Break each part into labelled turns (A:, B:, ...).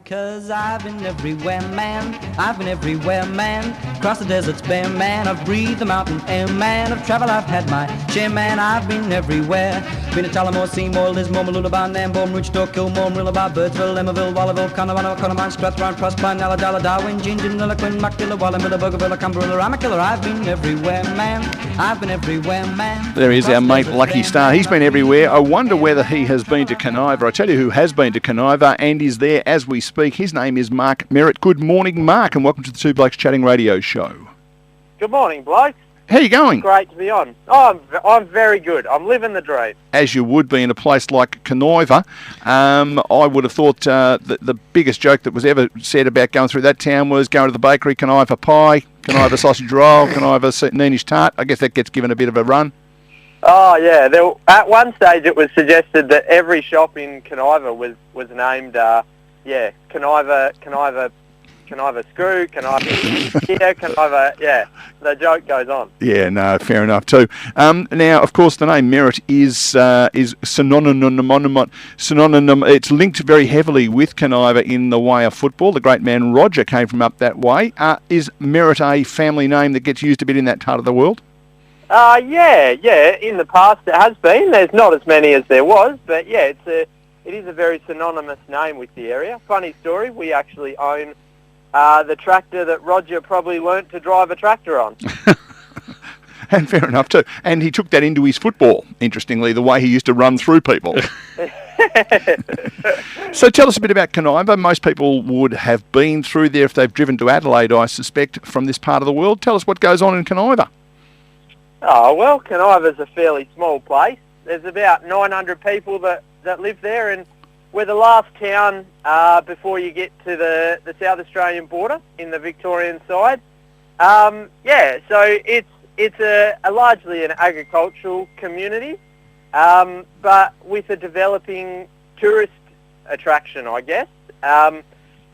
A: 'Cause I've been everywhere, man. I've been everywhere, man. Across the deserts bare, man. I've breathed the mountain air, man. I've traveled, I've had my share, man. I've been everywhere. Been to Tullamore, Seymour, Lismore, Mooloolaba, Nambour, Roochdore, Kilmore, Marillaba, Birdsville, Emmaville, Wallaville, Connemara, Connemara, Strathround, Proserpine, Alladala, Darwin, Gingin, Lilliquin, Muckdilla, Wallumbilla, Bougainville, Cumberland, Ramakilla. I've been everywhere, man. I've been everywhere, man.
B: There is our mate Lucky Star. He's been everywhere. I wonder whether he has been to Kaniva. I tell you who has been to Kaniva and is there as we speak. His name is Mark Merrett. Good morning, Mark, and welcome to the Two Blokes Chatting radio show.
C: Good morning, blokes.
B: How you going?
C: Great to be on. Oh, I'm very good. I'm living the dream.
B: As you would be in a place like Kaniva. I would have thought the biggest joke that was ever said about going through that town was going to the bakery, Kaniva pie, Kaniva sausage roll, Kaniva Neenish tart. I guess that gets given a bit of a run.
C: Oh, yeah. At one stage it was suggested that every shop in Kaniva was named, Kaniva screw, Kaniva here, Kaniva, yeah. The joke goes on.
B: Yeah, no, fair enough too. Now, of course, the name Merrett is synonym. It's linked very heavily with Kaniva in the way of football. The great man Roger came from up that way. Is Merrett a family name that gets used a bit in that part of the world?
C: Yeah. In the past it has been. There's not as many as there was, but yeah, it is a very synonymous name with the area. Funny story, we actually own the tractor that Roger probably learnt to drive a tractor on.
B: And fair enough too. And he took that into his football, interestingly, the way he used to run through people. So tell us a bit about Kaniva. Most people would have been through there if they've driven to Adelaide, I suspect, from this part of the world. Tell us what goes on in Kaniva.
C: Oh, well, Kaniva's a fairly small place. There's about 900 people that live there, and we're the last town before you get to the South Australian border in the Victorian side. So it's a largely an agricultural community, but with a developing tourist attraction, I guess.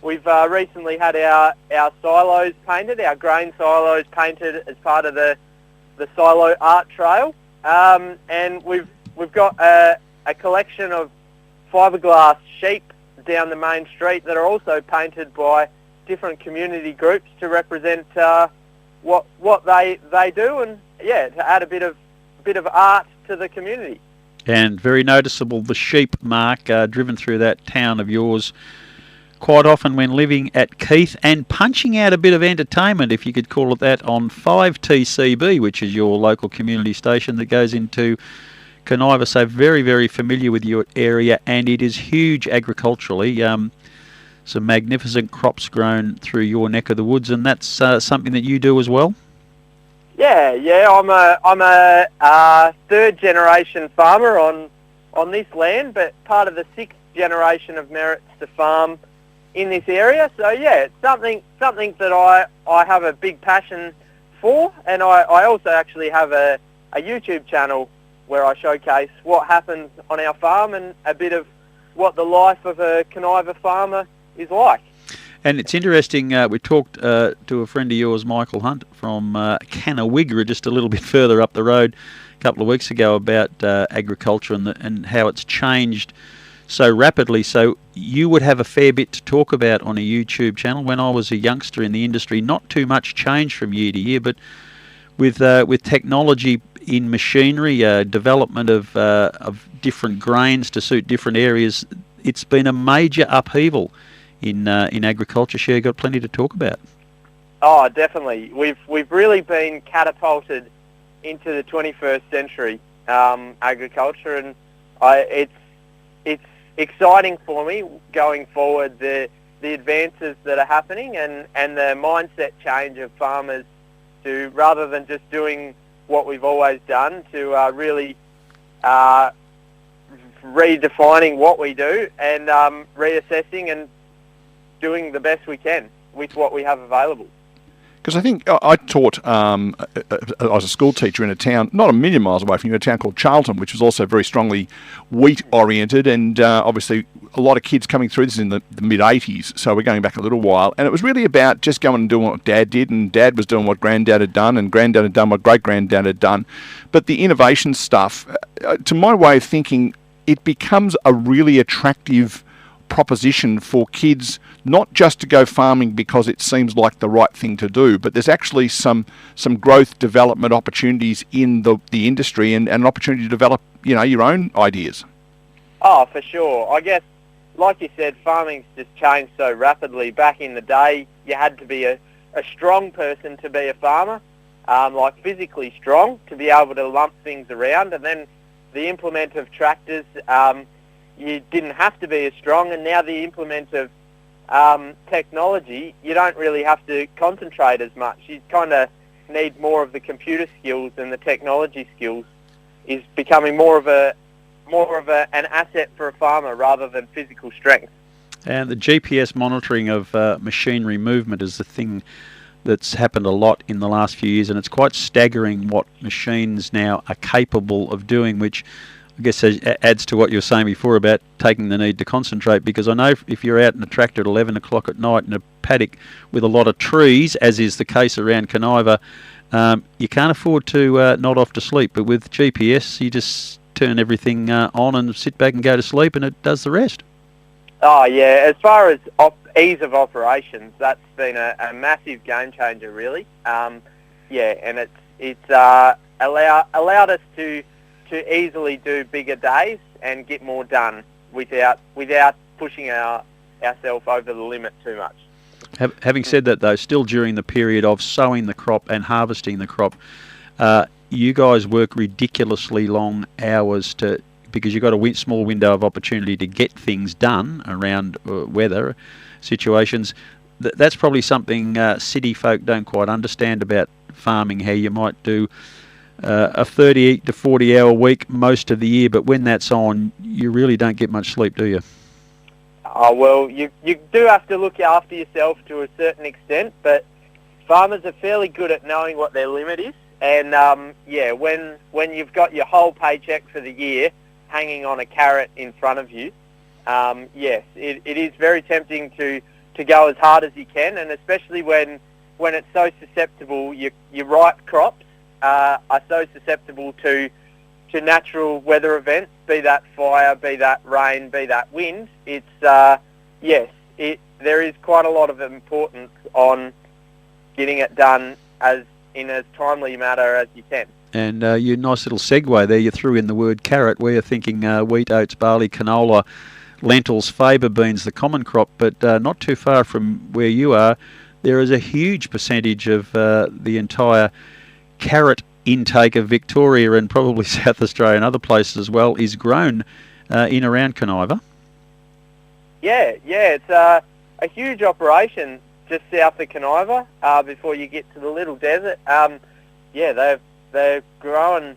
C: We've recently had our silos painted, our grain silos painted as part of the silo art trail, and we've got a collection of fiberglass sheep down the main street that are also painted by different community groups to represent what they do, and to add a bit of art to the community.
D: And very noticeable, the sheep, Mark, driven through that town of yours quite often when living at Keith, and punching out a bit of entertainment, if you could call it that, on 5TCB, which is your local community station that goes into Kaniva. So very, very familiar with your area, and it is huge agriculturally. Some magnificent crops grown through your neck of the woods, and that's something that you do as well?
C: Yeah. I'm a third generation farmer on this land, but part of the sixth generation of Merretts to farm in this area. So yeah, it's something that I have a big passion for, and I also actually have a YouTube channel where I showcase what happens on our farm and a bit of what the life of a Kaniva farmer is like.
D: And it's interesting, we talked to a friend of yours, Michael Hunt, from Kaniwigra, just a little bit further up the road, a couple of weeks ago, about agriculture and how it's changed so rapidly. So you would have a fair bit to talk about on a YouTube channel. When I was a youngster in the industry, not too much change from year to year, but with technology in machinery, development of different grains to suit different areas, it's been a major upheaval in agriculture. Sure, you've got plenty to talk about.
C: Oh, definitely. We've really been catapulted into the 21st century agriculture, and it's exciting for me going forward, the advances that are happening and the mindset change of farmers to, rather than just doing what we've always done, to really redefining what we do and reassessing and doing the best we can with what we have available.
B: Because I think I taught, I was a school teacher in a town not a million miles away from you, a town called Charlton, which was also very strongly wheat-oriented, and obviously a lot of kids coming through. This is in the mid-'80s, so we're going back a little while, and it was really about just going and doing what Dad did, and Dad was doing what Granddad had done, and Granddad had done what Great-Granddad had done. But the innovation stuff, to my way of thinking, it becomes a really attractive proposition for kids not just to go farming because it seems like the right thing to do, but there's actually some growth development opportunities in the industry and an opportunity to develop, your own ideas.
C: Oh, for sure. I guess, like you said, farming's just changed so rapidly. Back in the day, you had to be a strong person to be a farmer, like physically strong, to be able to lump things around. And then the implement of tractors, you didn't have to be as strong. And now the implement of technology, you don't really have to concentrate as much. You kind of need more of the computer skills, and the technology skills is becoming more of an asset for a farmer rather than physical strength.
D: And the GPS monitoring of machinery movement is the thing that's happened a lot in the last few years, and it's quite staggering what machines now are capable of doing, which I guess adds to what you were saying before about taking the need to concentrate, because I know if you're out in a tractor at 11 o'clock at night in a paddock with a lot of trees, as is the case around Kaniva, you can't afford to nod off to sleep. But with GPS, you just turn everything on and sit back and go to sleep, and it does the rest.
C: Oh, yeah. As far as ease of operations, that's been a massive game changer, really. And it's allowed us to easily do bigger days and get more done without pushing ourselves over the limit too much.
D: Having said that, though, still during the period of sowing the crop and harvesting the crop, you guys work ridiculously long hours because you've got a small window of opportunity to get things done around weather situations. That's probably something city folk don't quite understand about farming, how you might do a 30 to 40 hour week most of the year, but when that's on, you really don't get much sleep, do you?
C: Oh, well, you do have to look after yourself to a certain extent, but farmers are fairly good at knowing what their limit is. And, when you've got your whole paycheck for the year hanging on a carrot in front of you, yes, it is very tempting to go as hard as you can, and especially when it's so susceptible, your ripe crops are so susceptible to natural weather events, be that fire, be that rain, be that wind. It's, there is quite a lot of importance on getting it done in as timely manner as you can.
D: And your nice little segue there, you threw in the word carrot. We're thinking wheat, oats, barley, canola, lentils, faba beans, the common crop, but not too far from where you are, there is a huge percentage of the entire carrot intake of Victoria and probably South Australia and other places as well is grown in around Kaniva. Yeah,
C: it's a huge operation just south of Kaniva before you get to the Little Desert. They're growing.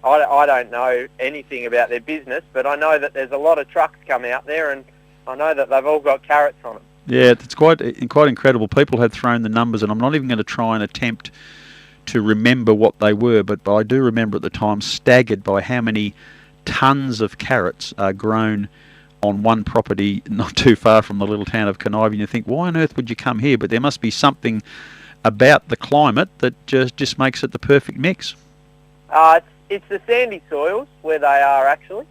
C: I don't know anything about their business, but I know that there's a lot of trucks come out there, and I know that they've all got carrots on them.
D: Yeah, it's quite incredible. People have thrown the numbers, and I'm not even going to try and attempt to remember what they were, but I do remember at the time staggered by how many tons of carrots are grown on one property not too far from the little town of Kaniva. And you think, why on earth would you come here? But there must be something about the climate that just makes it the perfect mix.
C: It's the sandy soils where they are actually.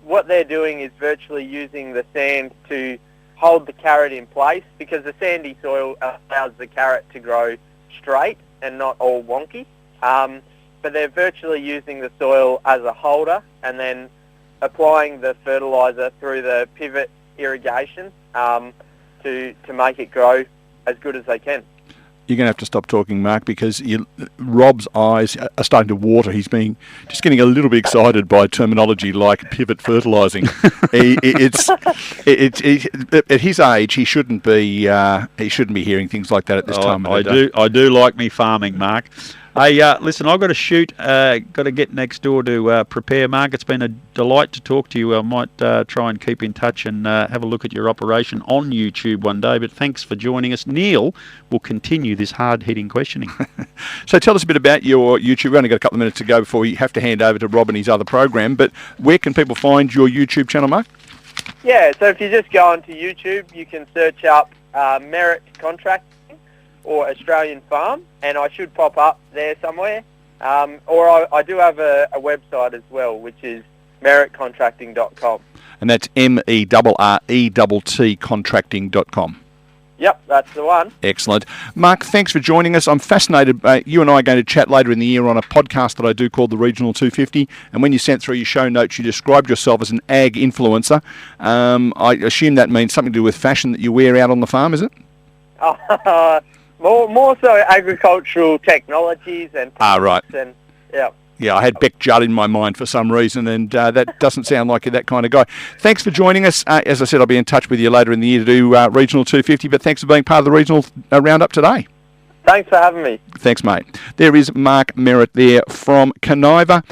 C: What they're doing is virtually using the sand to hold the carrot in place, because the sandy soil allows the carrot to grow straight and not all wonky. But they're virtually using the soil as a holder and then applying the fertiliser through the pivot irrigation to make it grow as good as they can.
B: You're going to have to stop talking, Mark, because Rob's eyes are starting to water. He's just getting a little bit excited by terminology like pivot fertilising. At his age, he shouldn't be hearing things like that at this time of the day.
D: I do like me farming, Mark. Hey, listen, I've got to shoot. Got to get next door to prepare, Mark. It's been a delight to talk to you. I might try and keep in touch and have a look at your operation on YouTube one day. But thanks for joining us. Neil will continue this hard-hitting questioning.
B: So tell us a bit about your YouTube. We've only got a couple of minutes to go before we have to hand over to Rob and his other program. But where can people find your YouTube channel, Mark?
C: Yeah, so if you just go onto YouTube, you can search up Merrett Contracting or Australian Farm, and I should pop up there somewhere. Or I do have a website as well, which is merrettcontracting.com.
B: and that's MERRETT contracting.com.
C: Yep, that's the one.
B: Excellent. Mark, thanks for joining us. I'm fascinated. You and I are going to chat later in the year on a podcast that I do called The Regional 250. And when you sent through your show notes, you described yourself as an ag influencer. I assume that means something to do with fashion that you wear out on the farm, is it?
C: More so agricultural technologies and
B: right.
C: And yeah.
B: Yeah, I had Beck Judd in my mind for some reason, and that doesn't sound like you're that kind of guy. Thanks for joining us. As I said, I'll be in touch with you later in the year to do Regional 250, but thanks for being part of the Regional Roundup today.
C: Thanks for having me.
B: Thanks, mate. There is Mark Merrett there from Kaniva.